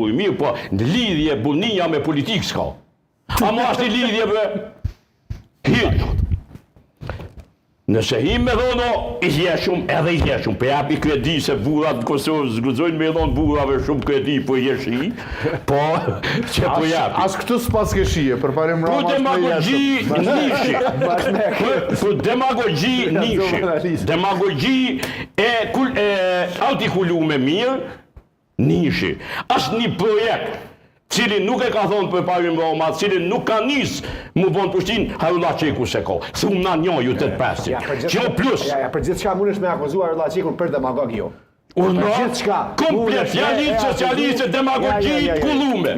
i mirë, po në lidhje bunia me politikë s'ka. Ama është i lidhje me hirë. Nëse hi me dhono, i jeshum, edhe i jeshum, për japi kredi se burat në Kosovë zguzojnë me dhonë burave shumë kredi për jeshi, po që po japi. As këtë s'pas ke shije, për parim Rama Për demagogji nishi, demagogji e artikulu me mirë, nishi. Ashtë një projekt, cili nuk e ka thonë për parim Roma, cili nuk ka nisë mu vonë pushtin, Harullah Qeku se ko. Thumë na njo ju 8-5. Që plus. Për gjithë qka mundesh me akuzuar Harullah Qekun për demagog jo. Komplet, fjalitë socialiste, demagogji, kullume. E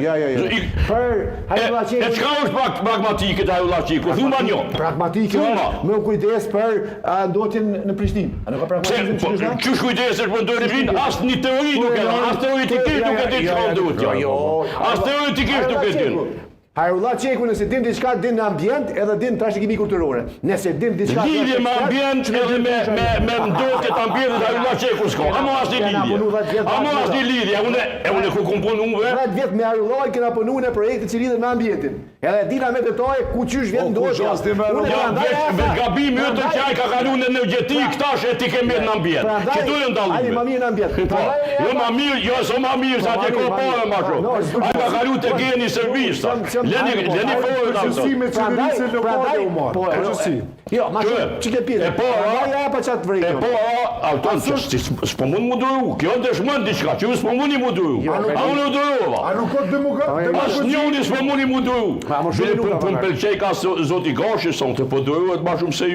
qka është pragmatike të Harullah Qeku? Thumë njo. Pragmatike është me kujdes për ndotjen në Prishtinë. Qësh kujdes është për ndotjen në Prishtinë? Asë një teori nuk e da, asë teoretikisht nuk e di qka ndotja. Asë teoretikisht nuk e din. Harullah Qeku nëse din diçka din në ambient edhe din trashëgimi kulturore. Nëse din diçka lidhje me ambient edhe me ndotjet ambientit Harullah Qeku s'ka. Ama është një lidhje. Ama është një lidhje. Unë ku kom punuve. 10 vjet me Harullah kena punuar në projekte që lidhen me ambientin. Edhe dina me detaje ku qysh vjen ndotja. Unë gabimi ytë që ai ka kaluar në energjetik tash e ti ke mirë në ambient. Që duhet ndalluar. Ai më mirë në ambient. Jo më mirë, jo so më mirë sa që ka parë më shumë. Ai ka kaluar te geni servisa. Leni forë në Qësime qeverisë lokale u marë. Po, jo, ma që ke pire. Ja pa qatë vrejtë. E po, auton, s'po mund më duru. Kjo në dëshmën diqka, që s'po mundi më duru. A unë u durova. A nuk këtë demokratë? As njoni s'po mundi më duru. Për më pëlqej ka zoti Gashi, son të po duruat ma shumë se ju.